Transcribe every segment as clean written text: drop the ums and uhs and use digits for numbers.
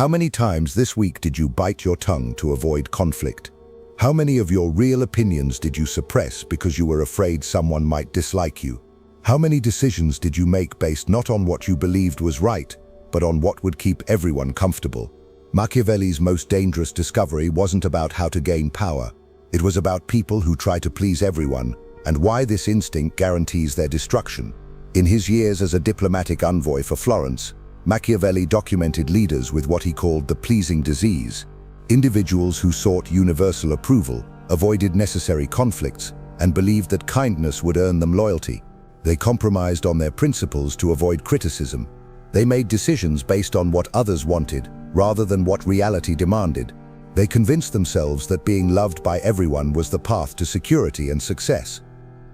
How many times this week did you bite your tongue to avoid conflict? How many of your real opinions did you suppress because you were afraid someone might dislike you? How many decisions did you make based not on what you believed was right, but on what would keep everyone comfortable? Machiavelli's most dangerous discovery wasn't about how to gain power. It was about people who try to please everyone, and why this instinct guarantees their destruction. In his years as a diplomatic envoy for Florence, Machiavelli documented leaders with what he called the pleasing disease, individuals who sought universal approval, avoided necessary conflicts, and believed that kindness would earn them loyalty. They compromised on their principles to avoid criticism. They made decisions based on what others wanted, rather than what reality demanded. They convinced themselves that being loved by everyone was the path to security and success.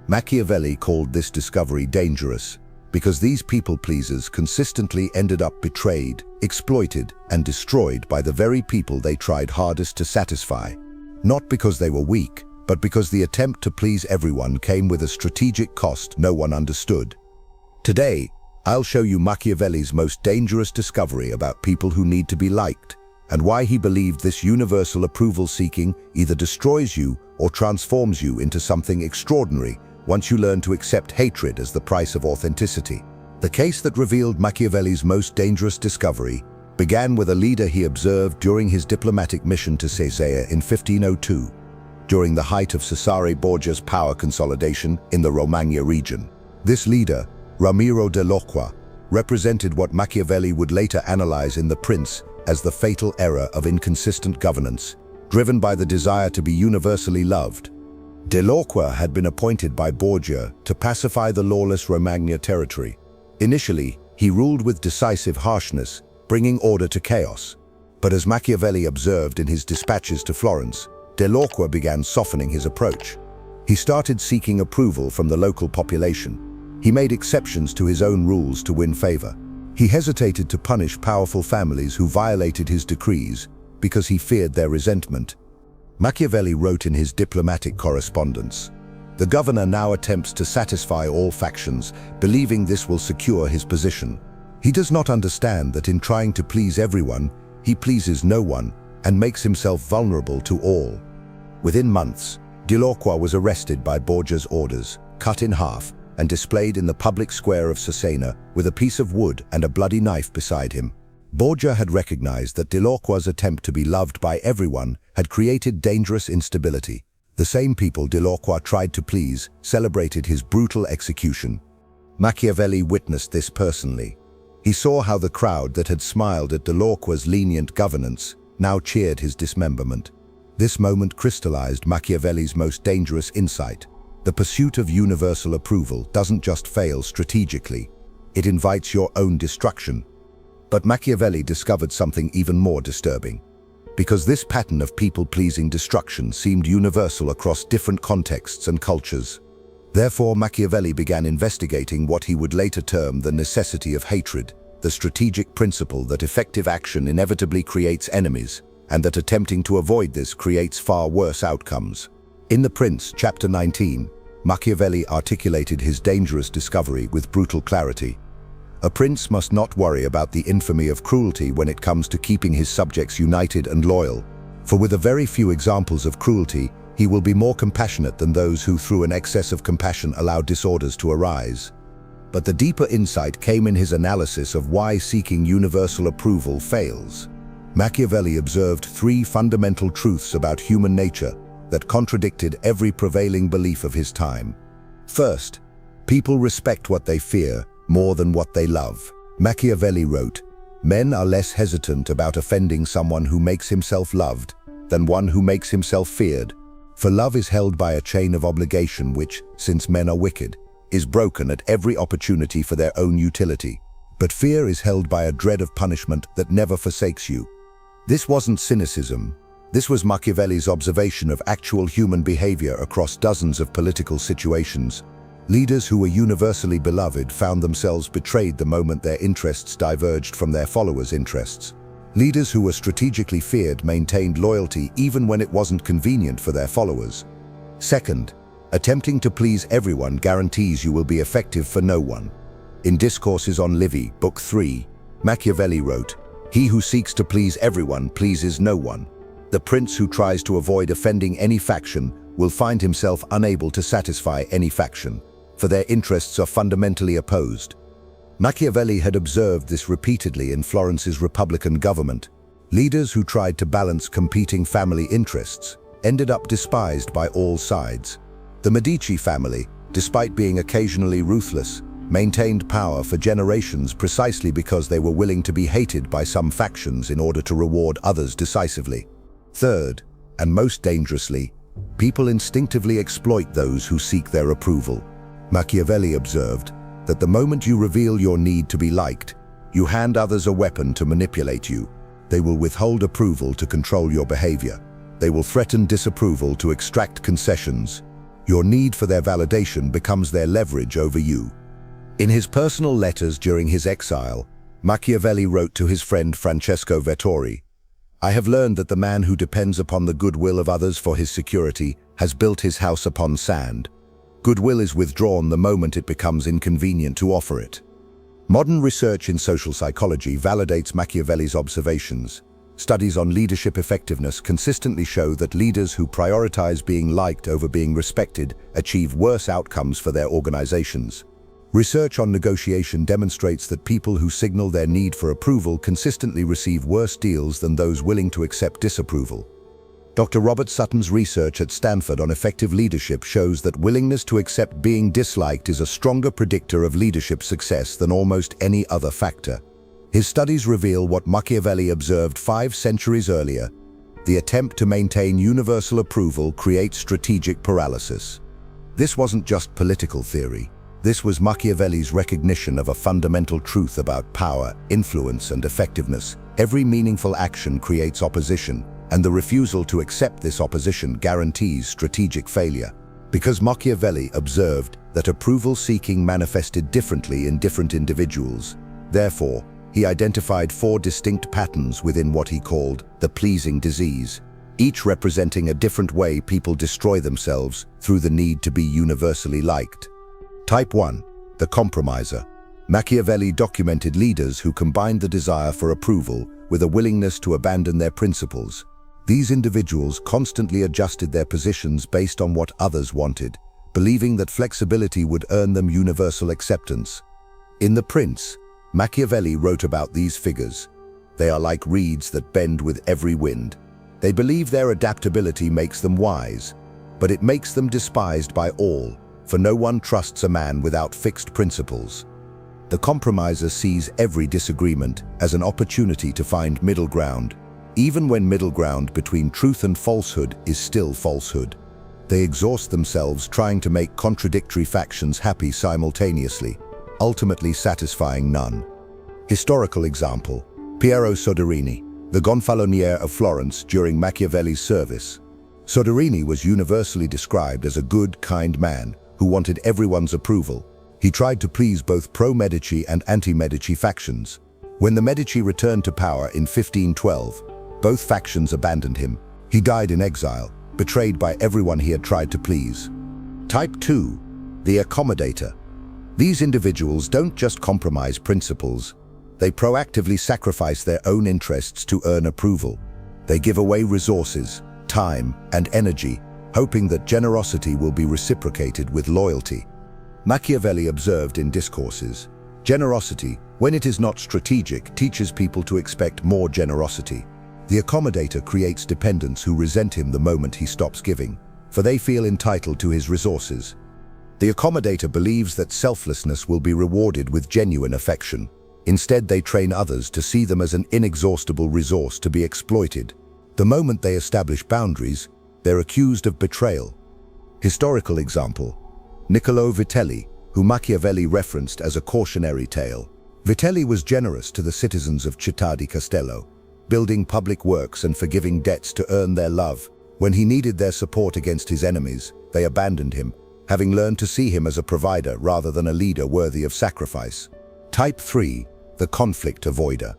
Machiavelli called this discovery dangerous, because these people-pleasers consistently ended up betrayed, exploited, and destroyed by the very people they tried hardest to satisfy. Not because they were weak, but because the attempt to please everyone came with a strategic cost no one understood. Today, I'll show you Machiavelli's most dangerous discovery about people who need to be liked, and why he believed this universal approval-seeking either destroys you or transforms you into something extraordinary once you learn to accept hatred as the price of authenticity. The case that revealed Machiavelli's most dangerous discovery began with a leader he observed during his diplomatic mission to Caesarea in 1502, during the height of Cesare Borgia's power consolidation in the Romagna region. This leader, Ramiro Delorqua, represented what Machiavelli would later analyze in The Prince as the fatal error of inconsistent governance, driven by the desire to be universally loved. Delorqua had been appointed by Borgia to pacify the lawless Romagna territory. Initially, he ruled with decisive harshness, bringing order to chaos. But as Machiavelli observed in his dispatches to Florence, Delorqua began softening his approach. He started seeking approval from the local population. He made exceptions to his own rules to win favor. He hesitated to punish powerful families who violated his decrees because he feared their resentment. Machiavelli wrote in his diplomatic correspondence, "The governor now attempts to satisfy all factions, believing this will secure his position. He does not understand that in trying to please everyone, he pleases no one and makes himself vulnerable to all." Within months, Delorqua was arrested by Borgia's orders, cut in half, and displayed in the public square of Cesena with a piece of wood and a bloody knife beside him. Borgia had recognized that Delorqua's attempt to be loved by everyone had created dangerous instability. The same people Delorqua tried to please celebrated his brutal execution. Machiavelli witnessed this personally. He saw how the crowd that had smiled at Delorqua's lenient governance now cheered his dismemberment. This moment crystallized Machiavelli's most dangerous insight. The pursuit of universal approval doesn't just fail strategically, it invites your own destruction. But Machiavelli discovered something even more disturbing. Because this pattern of people-pleasing destruction seemed universal across different contexts and cultures. Therefore, Machiavelli began investigating what he would later term the necessity of hatred, the strategic principle that effective action inevitably creates enemies, and that attempting to avoid this creates far worse outcomes. In The Prince, chapter 19, Machiavelli articulated his dangerous discovery with brutal clarity. A prince must not worry about the infamy of cruelty when it comes to keeping his subjects united and loyal. For with a very few examples of cruelty, he will be more compassionate than those who through an excess of compassion allow disorders to arise. But the deeper insight came in his analysis of why seeking universal approval fails. Machiavelli observed three fundamental truths about human nature that contradicted every prevailing belief of his time. First, people respect what they fear more than what they love. Machiavelli wrote, "Men are less hesitant about offending someone who makes himself loved than one who makes himself feared. For love is held by a chain of obligation which, since men are wicked, is broken at every opportunity for their own utility. But fear is held by a dread of punishment that never forsakes you." This wasn't cynicism. This was Machiavelli's observation of actual human behavior across dozens of political situations. Leaders who were universally beloved found themselves betrayed the moment their interests diverged from their followers' interests. Leaders who were strategically feared maintained loyalty even when it wasn't convenient for their followers. Second, attempting to please everyone guarantees you will be effective for no one. In Discourses on Livy, Book 3, Machiavelli wrote, He who seeks to please everyone pleases no one. The prince who tries to avoid offending any faction will find himself unable to satisfy any faction, for their interests are fundamentally opposed. Machiavelli had observed this repeatedly in Florence's Republican government. Leaders who tried to balance competing family interests ended up despised by all sides. The Medici family, despite being occasionally ruthless, maintained power for generations precisely because they were willing to be hated by some factions in order to reward others decisively. Third, and most dangerously, people instinctively exploit those who seek their approval. Machiavelli observed that the moment you reveal your need to be liked, you hand others a weapon to manipulate you. They will withhold approval to control your behavior. They will threaten disapproval to extract concessions. Your need for their validation becomes their leverage over you. In his personal letters during his exile, Machiavelli wrote to his friend Francesco Vettori, "I have learned that the man who depends upon the goodwill of others for his security has built his house upon sand. Goodwill is withdrawn the moment it becomes inconvenient to offer it." Modern research in social psychology validates Machiavelli's observations. Studies on leadership effectiveness consistently show that leaders who prioritize being liked over being respected achieve worse outcomes for their organizations. Research on negotiation demonstrates that people who signal their need for approval consistently receive worse deals than those willing to accept disapproval. Dr. Robert Sutton's research at Stanford on effective leadership shows that willingness to accept being disliked is a stronger predictor of leadership success than almost any other factor. His studies reveal what Machiavelli observed 5 centuries earlier: the attempt to maintain universal approval creates strategic paralysis. This wasn't just political theory. This was Machiavelli's recognition of a fundamental truth about power, influence, and effectiveness. Every meaningful action creates opposition, and the refusal to accept this opposition guarantees strategic failure. Because Machiavelli observed that approval-seeking manifested differently in different individuals, therefore, he identified 4 distinct patterns within what he called the pleasing disease, each representing a different way people destroy themselves through the need to be universally liked. Type 1. The compromiser. Machiavelli documented leaders who combined the desire for approval with a willingness to abandon their principles. These individuals constantly adjusted their positions based on what others wanted, believing that flexibility would earn them universal acceptance. In The Prince, Machiavelli wrote about these figures. They are like reeds that bend with every wind. They believe their adaptability makes them wise, but it makes them despised by all, for no one trusts a man without fixed principles. The compromiser sees every disagreement as an opportunity to find middle ground, even when middle ground between truth and falsehood is still falsehood. They exhaust themselves trying to make contradictory factions happy simultaneously, ultimately satisfying none. Historical example: Piero Soderini, the gonfaloniere of Florence during Machiavelli's service. Soderini was universally described as a good, kind man who wanted everyone's approval. He tried to please both pro-Medici and anti-Medici factions. When the Medici returned to power in 1512, both factions abandoned him. He died in exile, betrayed by everyone he had tried to please. Type 2. The accommodator. These individuals don't just compromise principles. They proactively sacrifice their own interests to earn approval. They give away resources, time, and energy, hoping that generosity will be reciprocated with loyalty. Machiavelli observed in discourses, generosity, when it is not strategic, teaches people to expect more generosity. The accommodator creates dependents who resent him the moment he stops giving, for they feel entitled to his resources. The accommodator believes that selflessness will be rewarded with genuine affection. Instead, they train others to see them as an inexhaustible resource to be exploited. The moment they establish boundaries, they're accused of betrayal. Historical example: Niccolò Vitelli, who Machiavelli referenced as a cautionary tale. Vitelli was generous to the citizens of Città di Castello, building public works and forgiving debts to earn their love. When he needed their support against his enemies, they abandoned him, having learned to see him as a provider rather than a leader worthy of sacrifice. Type 3. The conflict avoider.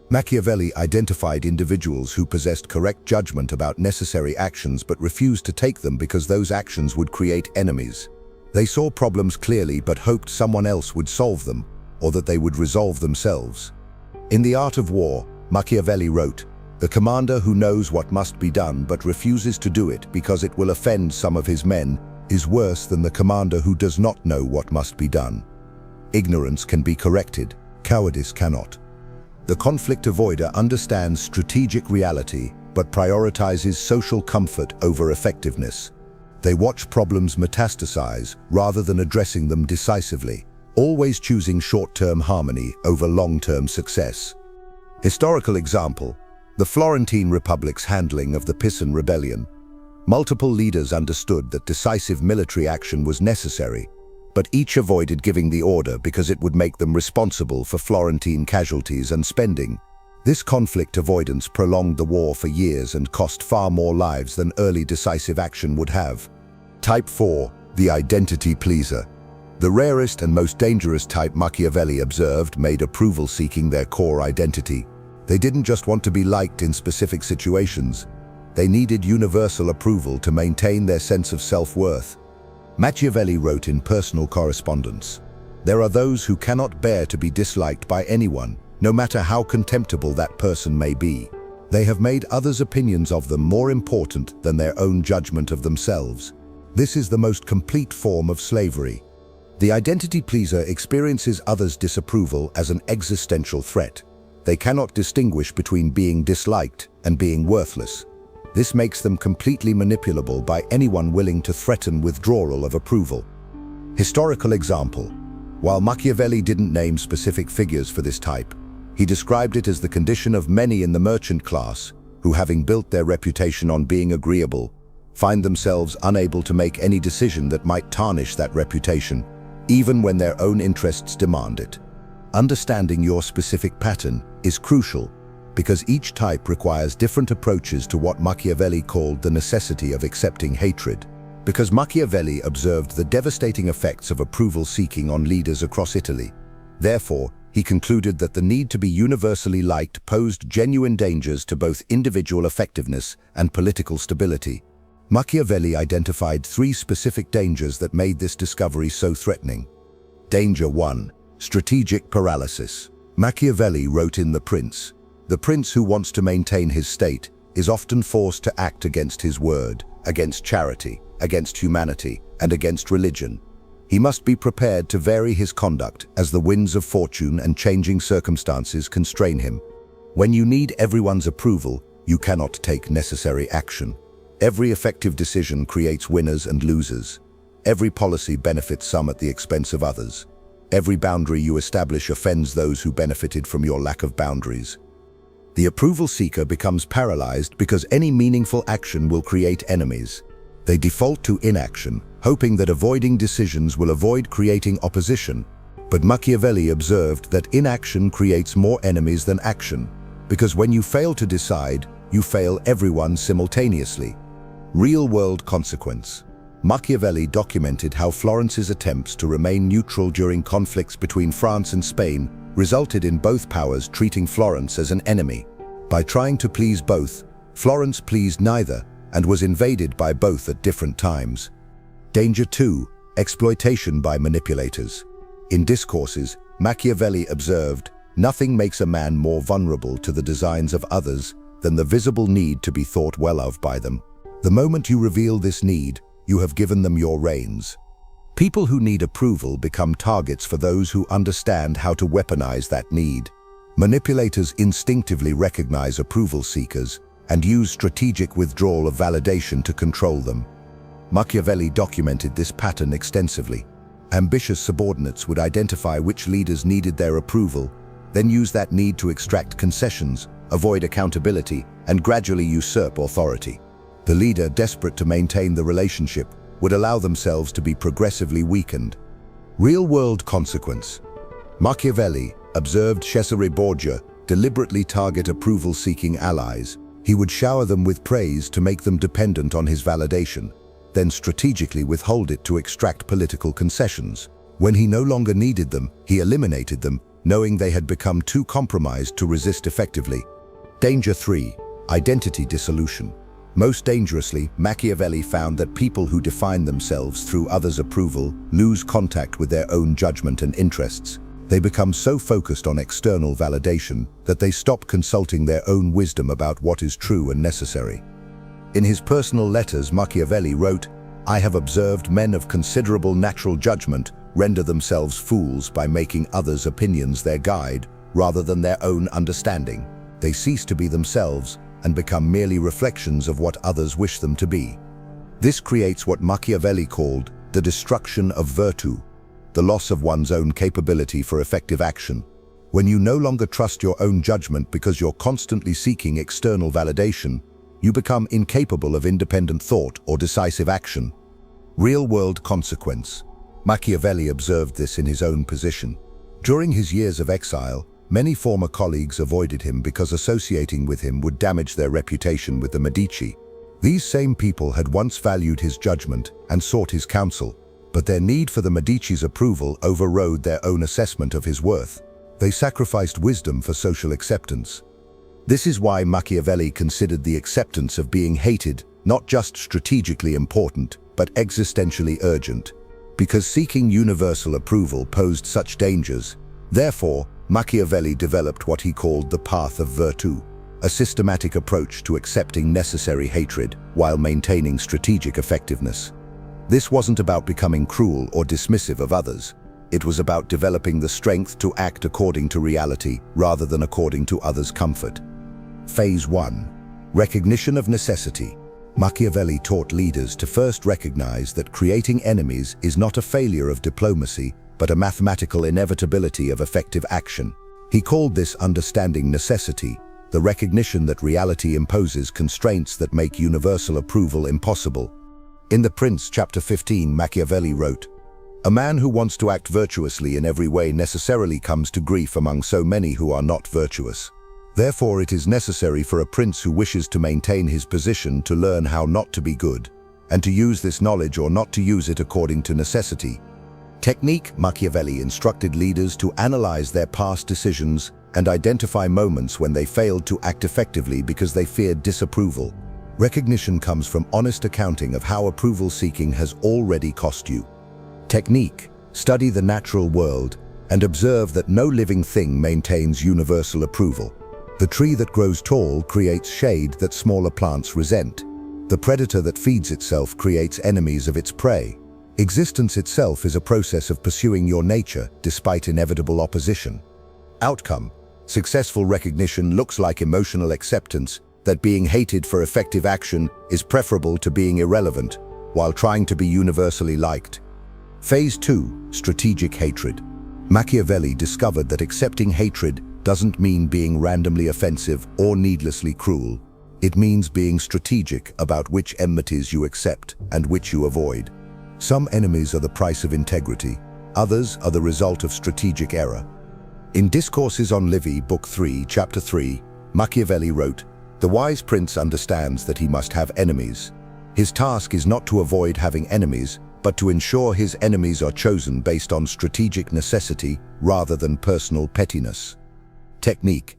Machiavelli identified individuals who possessed correct judgment about necessary actions but refused to take them because those actions would create enemies. They saw problems clearly but hoped someone else would solve them, or that they would resolve themselves. In The Art of War, Machiavelli wrote, "The commander who knows what must be done but refuses to do it because it will offend some of his men is worse than the commander who does not know what must be done." Ignorance can be corrected, cowardice cannot. The conflict avoider understands strategic reality but prioritizes social comfort over effectiveness. They watch problems metastasize rather than addressing them decisively, always choosing short-term harmony over long-term success. Historical example: the Florentine Republic's handling of the Pisan Rebellion. Multiple leaders understood that decisive military action was necessary, but each avoided giving the order because it would make them responsible for Florentine casualties and spending. This conflict avoidance prolonged the war for years and cost far more lives than early decisive action would have. Type 4. The identity pleaser. The rarest and most dangerous type Machiavelli observed made approval-seeking their core identity. They didn't just want to be liked in specific situations. They needed universal approval to maintain their sense of self-worth. Machiavelli wrote in personal correspondence, "There are those who cannot bear to be disliked by anyone, no matter how contemptible that person may be. They have made others' opinions of them more important than their own judgment of themselves. This is the most complete form of slavery." The identity pleaser experiences others' disapproval as an existential threat. They cannot distinguish between being disliked and being worthless. This makes them completely manipulable by anyone willing to threaten withdrawal of approval. Historical example: while Machiavelli didn't name specific figures for this type, he described it as the condition of many in the merchant class who, having built their reputation on being agreeable, find themselves unable to make any decision that might tarnish that reputation, even when their own interests demand it. Understanding your specific pattern is crucial because each type requires different approaches to what Machiavelli called the necessity of accepting hatred. Because Machiavelli observed the devastating effects of approval seeking on leaders across Italy. Therefore, he concluded that the need to be universally liked posed genuine dangers to both individual effectiveness and political stability. Machiavelli identified 3 specific dangers that made this discovery so threatening. Danger 1. Strategic paralysis. Machiavelli wrote in The Prince, "The prince who wants to maintain his state is often forced to act against his word, against charity, against humanity, and against religion. He must be prepared to vary his conduct as the winds of fortune and changing circumstances constrain him. When you need everyone's approval, you cannot take necessary action. Every effective decision creates winners and losers. Every policy benefits some at the expense of others. Every boundary you establish offends those who benefited from your lack of boundaries." The approval seeker becomes paralyzed because any meaningful action will create enemies. They default to inaction, hoping that avoiding decisions will avoid creating opposition. But Machiavelli observed that inaction creates more enemies than action, because when you fail to decide, you fail everyone simultaneously. Real-world consequence. Machiavelli documented how Florence's attempts to remain neutral during conflicts between France and Spain resulted in both powers treating Florence as an enemy. By trying to please both, Florence pleased neither and was invaded by both at different times. Danger 2. Exploitation by manipulators. In discourses, Machiavelli observed, "Nothing makes a man more vulnerable to the designs of others than the visible need to be thought well of by them. The moment you reveal this need, you have given them your reins." People who need approval become targets for those who understand how to weaponize that need. Manipulators instinctively recognize approval seekers and use strategic withdrawal of validation to control them. Machiavelli documented this pattern extensively. Ambitious subordinates would identify which leaders needed their approval, then use that need to extract concessions, avoid accountability, and gradually usurp authority. The leader, desperate to maintain the relationship, would allow themselves to be progressively weakened. Real-world consequence. Machiavelli observed Cesare Borgia deliberately target approval-seeking allies. He would shower them with praise to make them dependent on his validation, then strategically withhold it to extract political concessions. When he no longer needed them, he eliminated them, knowing they had become too compromised to resist effectively. Danger 3. Identity dissolution. Most dangerously, Machiavelli found that people who define themselves through others' approval lose contact with their own judgment and interests. They become so focused on external validation that they stop consulting their own wisdom about what is true and necessary. In his personal letters, Machiavelli wrote, "I have observed men of considerable natural judgment render themselves fools by making others' opinions their guide rather than their own understanding. They cease to be themselves and become merely reflections of what others wish them to be." This creates what Machiavelli called the destruction of virtue, the loss of one's own capability for effective action. When you no longer trust your own judgment because you're constantly seeking external validation, you become incapable of independent thought or decisive action. Real-world consequence. Machiavelli observed this in his own position. During his years of exile, many former colleagues avoided him because associating with him would damage their reputation with the Medici. These same people had once valued his judgment and sought his counsel, but their need for the Medici's approval overrode their own assessment of his worth. They sacrificed wisdom for social acceptance. This is why Machiavelli considered the acceptance of being hated not just strategically important, but existentially urgent. Because seeking universal approval posed such dangers, therefore, Machiavelli developed what he called the path of virtue, a systematic approach to accepting necessary hatred while maintaining strategic effectiveness. This wasn't about becoming cruel or dismissive of others. It was about developing the strength to act according to reality rather than according to others' comfort. Phase 1. Recognition of necessity. Machiavelli taught leaders to first recognize that creating enemies is not a failure of diplomacy, but a mathematical inevitability of effective action. He called this understanding necessity, the recognition that reality imposes constraints that make universal approval impossible. In The Prince, chapter 15, Machiavelli wrote, "A man who wants to act virtuously in every way necessarily comes to grief among so many who are not virtuous. Therefore it is necessary for a prince who wishes to maintain his position to learn how not to be good, and to use this knowledge or not to use it according to necessity." Technique. Machiavelli instructed leaders to analyze their past decisions and identify moments when they failed to act effectively because they feared disapproval. Recognition comes from honest accounting of how approval seeking has already cost you. Technique. Study the natural world and observe that no living thing maintains universal approval. The tree that grows tall creates shade that smaller plants resent. The predator that feeds itself creates enemies of its prey. Existence itself is a process of pursuing your nature despite inevitable opposition. Outcome. Successful recognition looks like emotional acceptance that being hated for effective action is preferable to being irrelevant, while trying to be universally liked. Phase 2. Strategic hatred. Machiavelli discovered that accepting hatred doesn't mean being randomly offensive or needlessly cruel. It means being strategic about which enmities you accept and which you avoid. Some enemies are the price of integrity, others are the result of strategic error. In Discourses on Livy, Book 3, Chapter 3, Machiavelli wrote, "The wise prince understands that he must have enemies. His task is not to avoid having enemies, but to ensure his enemies are chosen based on strategic necessity rather than personal pettiness." Technique.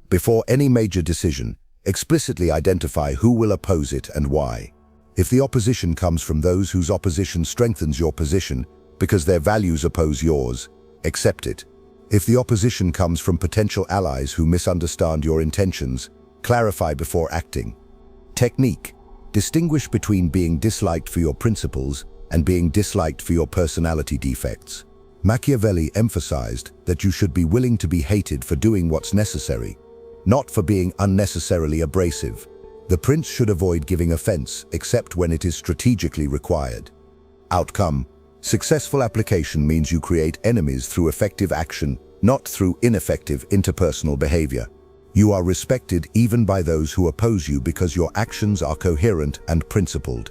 Before any major decision, explicitly identify who will oppose it and why. If the opposition comes from those whose opposition strengthens your position because their values oppose yours, accept it. If the opposition comes from potential allies who misunderstand your intentions, clarify before acting. Technique. Distinguish between being disliked for your principles and being disliked for your personality defects. Machiavelli emphasized that you should be willing to be hated for doing what's necessary, not for being unnecessarily abrasive. The prince should avoid giving offense except when it is strategically required. Outcome. Successful application means you create enemies through effective action, not through ineffective interpersonal behavior. You are respected even by those who oppose you because your actions are coherent and principled.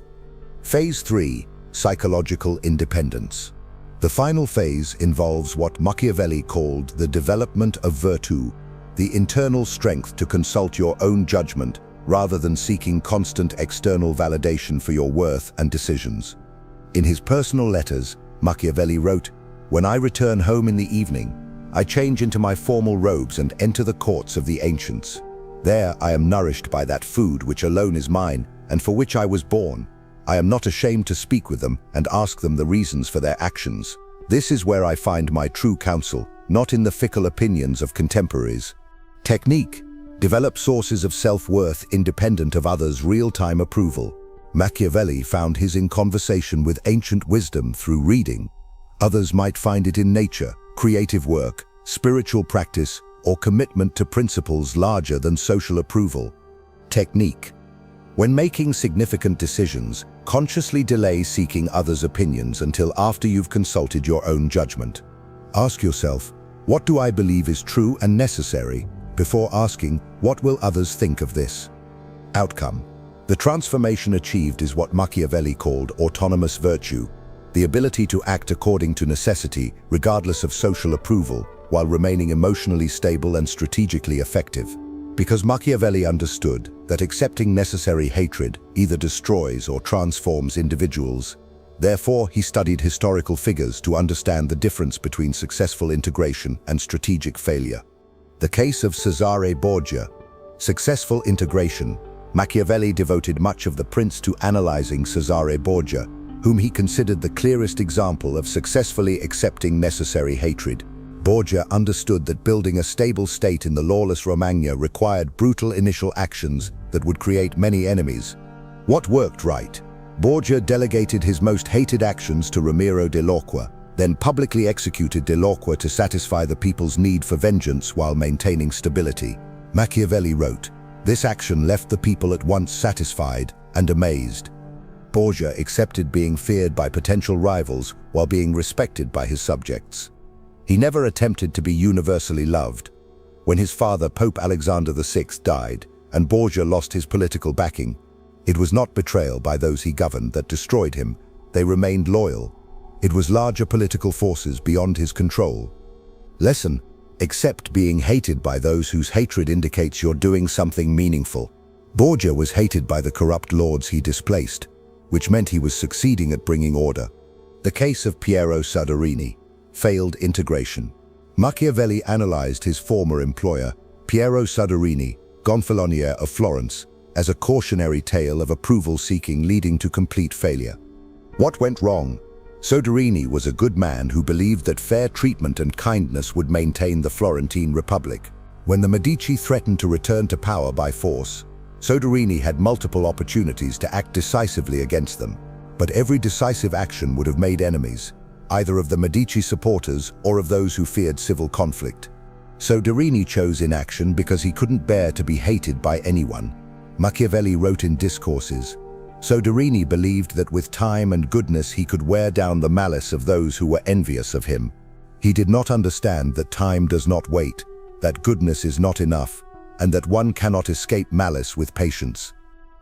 Phase 3. Psychological independence. The final phase involves what Machiavelli called the development of virtue, the internal strength to consult your own judgment rather than seeking constant external validation for your worth and decisions. In his personal letters, Machiavelli wrote, "When I return home in the evening, I change into my formal robes and enter the courts of the ancients. There I am nourished by that food which alone is mine and for which I was born. I am not ashamed to speak with them and ask them the reasons for their actions. This is where I find my true counsel, not in the fickle opinions of contemporaries. Technique. Develop sources of self-worth independent of others' real-time approval. Machiavelli found his in conversation with ancient wisdom through reading. Others might find it in nature, creative work, spiritual practice, or commitment to principles larger than social approval. Technique. When making significant decisions, consciously delay seeking others' opinions until after you've consulted your own judgment. Ask yourself, what do I believe is true and necessary, before asking, what will others think of this? Outcome. The transformation achieved is what Machiavelli called autonomous virtue, the ability to act according to necessity, regardless of social approval, while remaining emotionally stable and strategically effective. Because Machiavelli understood that accepting necessary hatred either destroys or transforms individuals, therefore he studied historical figures to understand the difference between successful integration and strategic failure. The case of Cesare Borgia. Successful integration. Machiavelli devoted much of The Prince to analyzing Cesare Borgia, whom he considered the clearest example of successfully accepting necessary hatred. Borgia understood that building a stable state in the lawless Romagna required brutal initial actions that would create many enemies. What worked right? Borgia delegated his most hated actions to Ramiro Delorqua, then publicly executed Delorqua to satisfy the people's need for vengeance while maintaining stability. Machiavelli wrote, "This action left the people at once satisfied and amazed." Borgia accepted being feared by potential rivals while being respected by his subjects. He never attempted to be universally loved. When his father, Pope Alexander VI, died, and Borgia lost his political backing, it was not betrayal by those he governed that destroyed him. They remained loyal. It was larger political forces beyond his control. Lesson: accept being hated by those whose hatred indicates you're doing something meaningful. Borgia was hated by the corrupt lords he displaced, which meant he was succeeding at bringing order. The case of Piero Soderini. Failed integration. Machiavelli analyzed his former employer, Piero Soderini, Gonfalonier of Florence, as a cautionary tale of approval seeking leading to complete failure. What went wrong? Soderini was a good man who believed that fair treatment and kindness would maintain the Florentine Republic. When the Medici threatened to return to power by force, Soderini had multiple opportunities to act decisively against them. But every decisive action would have made enemies, either of the Medici supporters or of those who feared civil conflict. Soderini chose inaction because he couldn't bear to be hated by anyone. Machiavelli wrote in Discourses, "Soderini believed that with time and goodness he could wear down the malice of those who were envious of him. He did not understand that time does not wait, that goodness is not enough, and that one cannot escape malice with patience."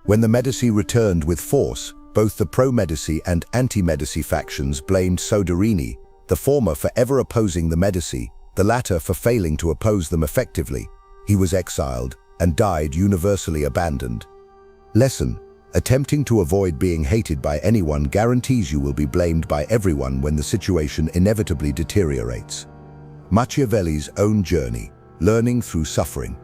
When the Medici returned with force, both the pro-Medici and anti-Medici factions blamed Soderini, the former for ever opposing the Medici, the latter for failing to oppose them effectively. He was exiled and died universally abandoned. Lesson: attempting to avoid being hated by anyone guarantees you will be blamed by everyone when the situation inevitably deteriorates. Machiavelli's own journey, learning through suffering.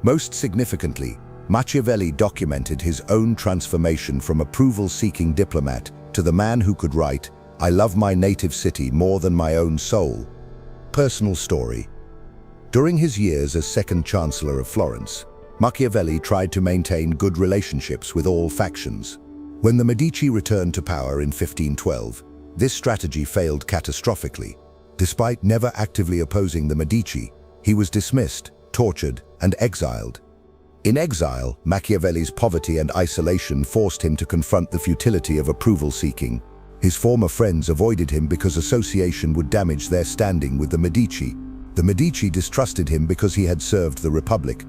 Most significantly, Machiavelli documented his own transformation from approval-seeking diplomat to the man who could write, "I love my native city more than my own soul." Personal story. During his years as second chancellor of Florence, Machiavelli tried to maintain good relationships with all factions. When the Medici returned to power in 1512, this strategy failed catastrophically. Despite never actively opposing the Medici, he was dismissed, tortured, and exiled. In exile, Machiavelli's poverty and isolation forced him to confront the futility of approval-seeking. His former friends avoided him because association would damage their standing with the Medici. The Medici distrusted him because he had served the Republic.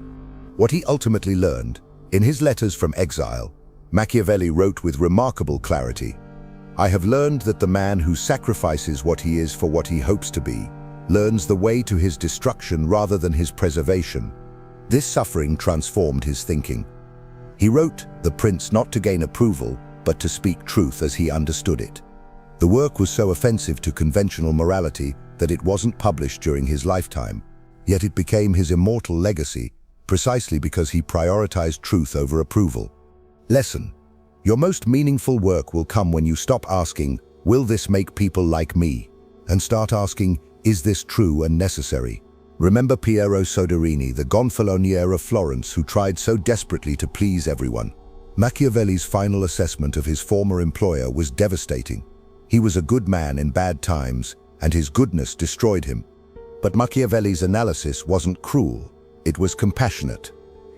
What he ultimately learned, in his letters from exile, Machiavelli wrote with remarkable clarity, "I have learned that the man who sacrifices what he is for what he hopes to be, learns the way to his destruction rather than his preservation." This suffering transformed his thinking. He wrote The Prince not to gain approval, but to speak truth as he understood it. The work was so offensive to conventional morality that it wasn't published during his lifetime, yet it became his immortal legacy precisely because he prioritized truth over approval. Lesson: your most meaningful work will come when you stop asking, "Will this make people like me?" and start asking, is this true and necessary? Remember Piero Soderini, the gonfaloniere of Florence who tried so desperately to please everyone. Machiavelli's final assessment of his former employer was devastating. He was a good man in bad times, and his goodness destroyed him. But Machiavelli's analysis wasn't cruel, it was compassionate.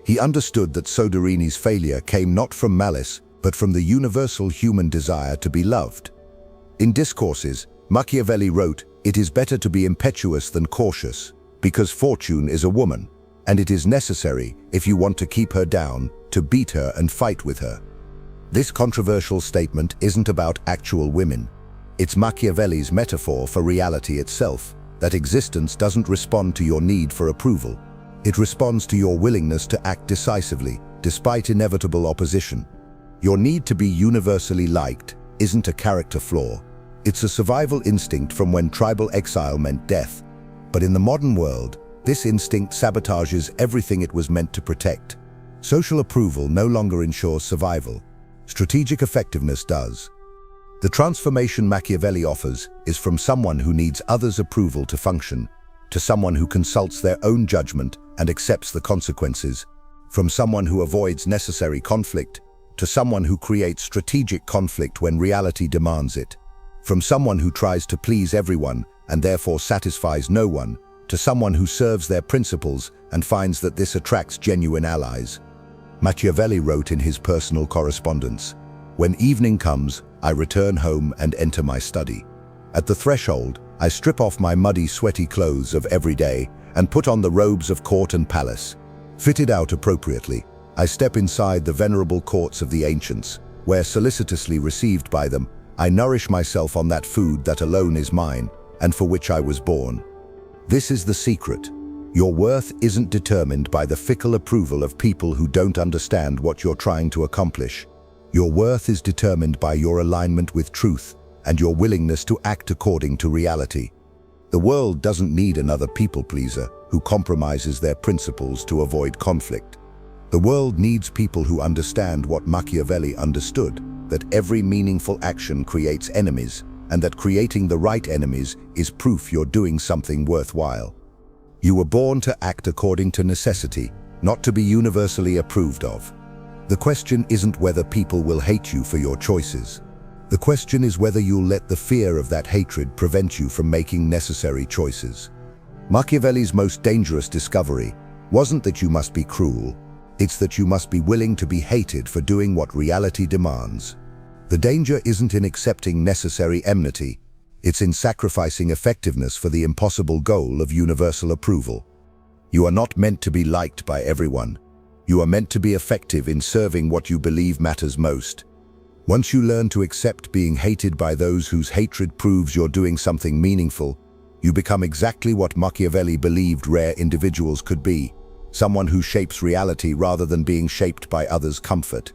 He understood that Soderini's failure came not from malice, but from the universal human desire to be loved. In Discourses, Machiavelli wrote, "It is better to be impetuous than cautious, because fortune is a woman, and it is necessary, if you want to keep her down, to beat her and fight with her." This controversial statement isn't about actual women. It's Machiavelli's metaphor for reality itself, that existence doesn't respond to your need for approval. It responds to your willingness to act decisively, despite inevitable opposition. Your need to be universally liked isn't a character flaw. It's a survival instinct from when tribal exile meant death. But in the modern world, this instinct sabotages everything it was meant to protect. Social approval no longer ensures survival. Strategic effectiveness does. The transformation Machiavelli offers is from someone who needs others' approval to function, to someone who consults their own judgment and accepts the consequences, from someone who avoids necessary conflict, to someone who creates strategic conflict when reality demands it, from someone who tries to please everyone and therefore satisfies no one, to someone who serves their principles and finds that this attracts genuine allies. Machiavelli wrote in his personal correspondence, "When evening comes, I return home and enter my study. At the threshold, I strip off my muddy, sweaty clothes of every day and put on the robes of court and palace. Fitted out appropriately, I step inside the venerable courts of the ancients, where, solicitously received by them, I nourish myself on that food that alone is mine, and for which I was born." This is the secret. Your worth isn't determined by the fickle approval of people who don't understand what you're trying to accomplish. Your worth is determined by your alignment with truth and your willingness to act according to reality. The world doesn't need another people-pleaser who compromises their principles to avoid conflict. The world needs people who understand what Machiavelli understood, that every meaningful action creates enemies, and that creating the right enemies is proof you're doing something worthwhile. You were born to act according to necessity, not to be universally approved of. The question isn't whether people will hate you for your choices. The question is whether you'll let the fear of that hatred prevent you from making necessary choices. Machiavelli's most dangerous discovery wasn't that you must be cruel, it's that you must be willing to be hated for doing what reality demands. The danger isn't in accepting necessary enmity, it's in sacrificing effectiveness for the impossible goal of universal approval. You are not meant to be liked by everyone. You are meant to be effective in serving what you believe matters most. Once you learn to accept being hated by those whose hatred proves you're doing something meaningful, you become exactly what Machiavelli believed rare individuals could be, someone who shapes reality rather than being shaped by others' comfort.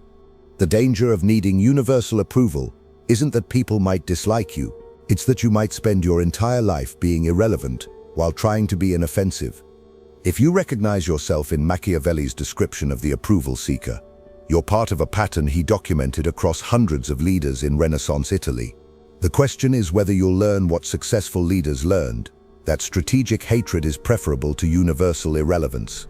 The danger of needing universal approval isn't that people might dislike you, it's that you might spend your entire life being irrelevant while trying to be inoffensive. If you recognize yourself in Machiavelli's description of the approval seeker, you're part of a pattern he documented across hundreds of leaders in Renaissance Italy. The question is whether you'll learn what successful leaders learned, that strategic hatred is preferable to universal irrelevance.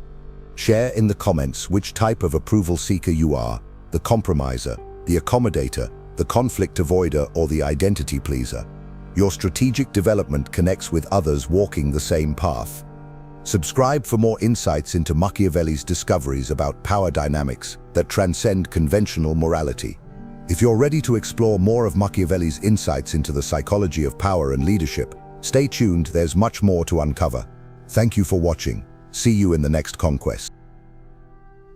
Share in the comments which type of approval seeker you are, the compromiser, the accommodator, the conflict avoider, or the identity pleaser. Your strategic development connects with others walking the same path. Subscribe for more insights into Machiavelli's discoveries about power dynamics that transcend conventional morality. If you're ready to explore more of Machiavelli's insights into the psychology of power and leadership, stay tuned, there's much more to uncover. Thank you for watching. See you in the next conquest.